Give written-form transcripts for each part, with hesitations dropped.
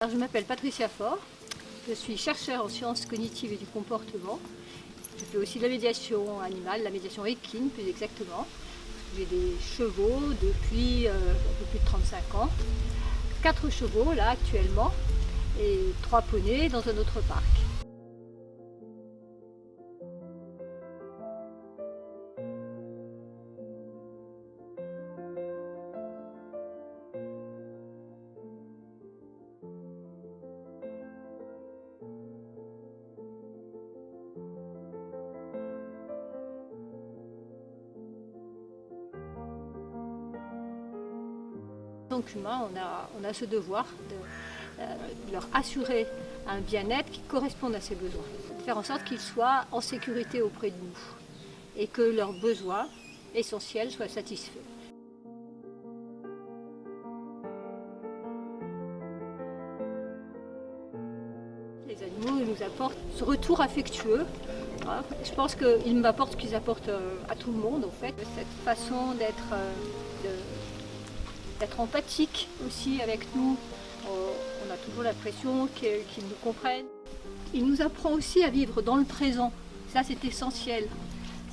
Alors, je m'appelle Patricia Faure, je suis chercheure en sciences cognitives et du comportement. Je fais aussi de la médiation animale, la médiation équine plus exactement. J'ai des chevaux depuis un peu plus de 35 ans. 4 chevaux là actuellement et 3 poneys dans un autre parc. En tant qu'humain, on a ce devoir de leur assurer un bien-être qui corresponde à ses besoins, de faire en sorte qu'ils soient en sécurité auprès de nous et que leurs besoins essentiels soient satisfaits. Les animaux nous apportent ce retour affectueux. Je pense qu'ils m'apportent ce qu'ils apportent à tout le monde en fait, cette façon d'être empathique aussi avec nous. On a toujours l'impression qu'ils nous comprennent. Il nous apprend aussi à vivre dans le présent. Ça, c'est essentiel.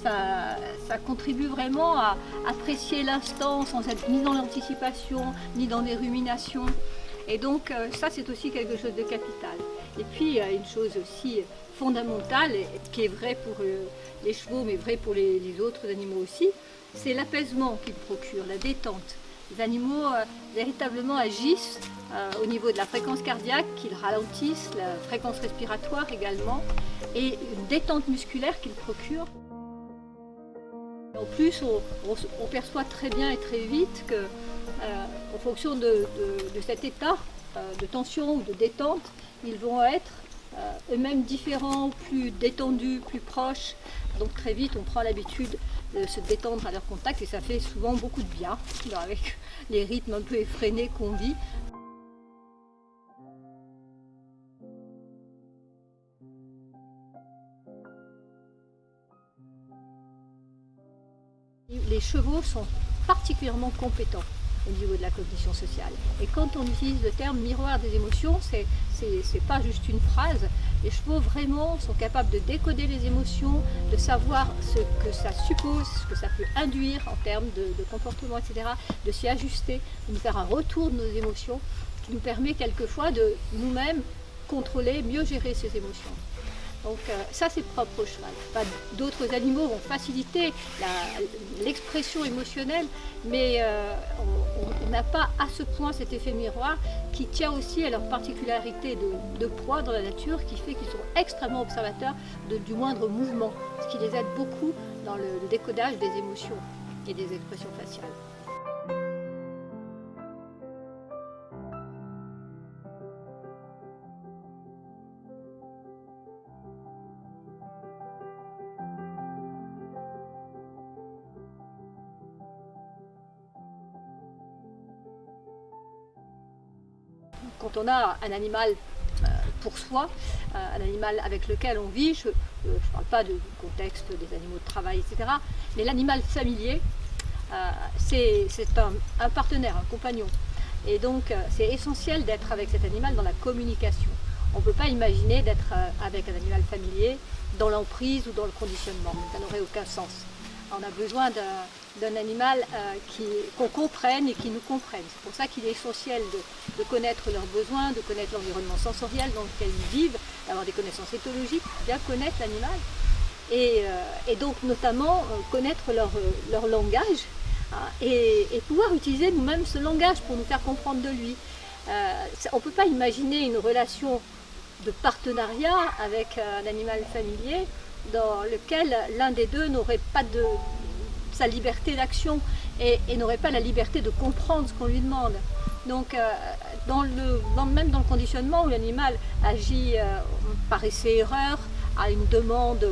Ça contribue vraiment à apprécier l'instant sans être ni dans l'anticipation, ni dans des ruminations. Et donc, ça, c'est aussi quelque chose de capital. Et puis, une chose aussi fondamentale, qui est vraie pour les chevaux, mais vraie pour les autres animaux aussi, c'est l'apaisement qu'ils procurent, la détente. Les animaux véritablement agissent au niveau de la fréquence cardiaque, qu'ils ralentissent, la fréquence respiratoire également, et une détente musculaire qu'ils procurent. En plus, on perçoit très bien et très vite que, en fonction de cet état de tension ou de détente, ils vont être eux-mêmes différents, plus détendus, plus proches. Donc très vite, on prend l'habitude de se détendre à leur contact et ça fait souvent beaucoup de bien avec les rythmes un peu effrénés qu'on vit. Les chevaux sont particulièrement compétents au niveau de la cognition sociale. Et quand on utilise le terme miroir des émotions, c'est pas juste une phrase. Les chevaux vraiment sont capables de décoder les émotions, de savoir ce que ça suppose, ce que ça peut induire en termes de comportement, etc., de s'y ajuster, de nous faire un retour de nos émotions, qui nous permet quelquefois de nous-mêmes contrôler, mieux gérer ces émotions. Donc ça c'est propre au cheval. D'autres animaux vont faciliter l'expression émotionnelle, mais on n'a pas à ce point cet effet miroir qui tient aussi à leur particularité de poids dans la nature, qui fait qu'ils sont extrêmement observateurs du moindre mouvement, ce qui les aide beaucoup dans le décodage des émotions et des expressions faciales. Quand on a un animal pour soi, un animal avec lequel on vit, je ne parle pas du contexte des animaux de travail, etc., mais l'animal familier, c'est un partenaire, un compagnon. Et donc c'est essentiel d'être avec cet animal dans la communication. On ne peut pas imaginer d'être avec un animal familier dans l'emprise ou dans le conditionnement, ça n'aurait aucun sens. On a besoin d'un animal qu'on comprenne et qui nous comprenne. C'est pour ça qu'il est essentiel de connaître leurs besoins, de connaître l'environnement sensoriel dans lequel ils vivent, d'avoir des connaissances éthologiques, bien connaître l'animal et donc notamment connaître leur langage et pouvoir utiliser nous-mêmes ce langage pour nous faire comprendre de lui. On ne peut pas imaginer une relation de partenariat avec un animal familier dans lequel l'un des deux n'aurait pas sa liberté d'action et n'aurait pas la liberté de comprendre ce qu'on lui demande. Donc même dans le conditionnement où l'animal agit par essai-erreur à une demande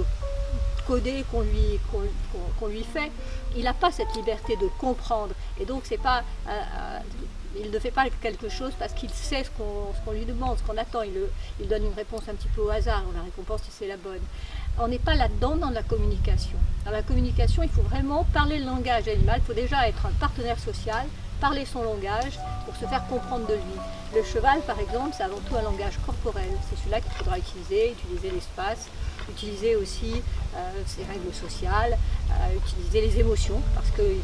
codée qu'on lui fait, il n'a pas cette liberté de comprendre et donc c'est pas il ne fait pas quelque chose parce qu'il sait ce qu'on lui demande, ce qu'on attend. Il donne une réponse un petit peu au hasard, on la récompense si c'est la bonne. On n'est pas là-dedans dans la communication. Dans la communication, il faut vraiment parler le langage animal, il faut déjà être un partenaire social, parler son langage pour se faire comprendre de lui. Le cheval, par exemple, c'est avant tout un langage corporel. C'est celui-là qu'il faudra utiliser l'espace, utiliser aussi ses règles sociales, utiliser les émotions, parce qu'il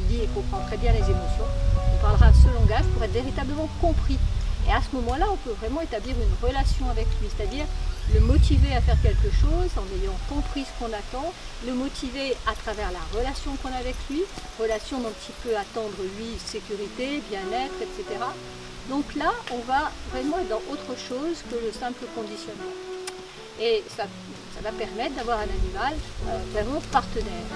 lit et comprend très bien les émotions. On parlera ce langage pour être véritablement compris. Et à ce moment-là, on peut vraiment établir une relation avec lui, c'est-à-dire le motiver à faire quelque chose en ayant compris ce qu'on attend, le motiver à travers la relation qu'on a avec lui, relation dont il peut attendre lui sécurité, bien-être, etc. Donc là, on va vraiment être dans autre chose que le simple conditionnement. Et ça va permettre d'avoir un animal vraiment partenaire.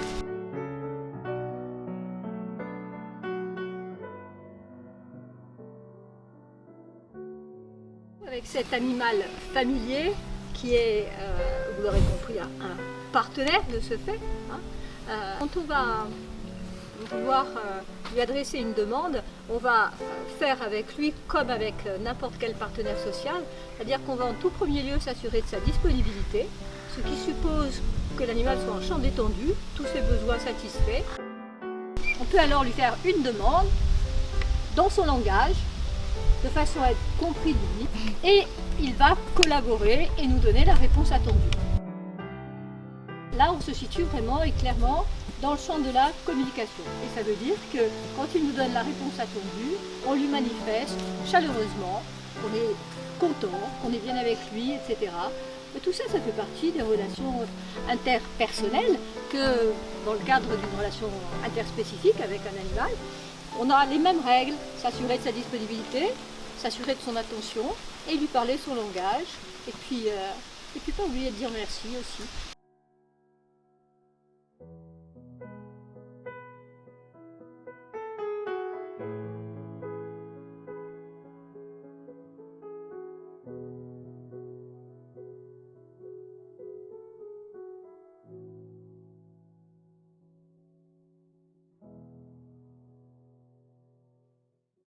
Avec cet animal familier qui est, vous l'aurez compris, un partenaire de ce fait, hein, quand on va vouloir lui adresser une demande, on va faire avec lui comme avec n'importe quel partenaire social, c'est-à-dire qu'on va en tout premier lieu s'assurer de sa disponibilité, ce qui suppose que l'animal soit en champ détendu, tous ses besoins satisfaits. On peut alors lui faire une demande dans son langage, de façon à être compris de lui, et il va collaborer et nous donner la réponse attendue. Là, on se situe vraiment et clairement dans le champ de la communication. Et ça veut dire que quand il nous donne la réponse attendue, on lui manifeste chaleureusement qu'on est content, qu'on est bien avec lui, etc. Et tout ça, ça fait partie des relations interpersonnelles que, dans le cadre d'une relation interspécifique avec un animal, on a les mêmes règles, s'assurer de sa disponibilité, s'assurer de son attention et lui parler son langage. Et puis pas oublier de dire merci aussi.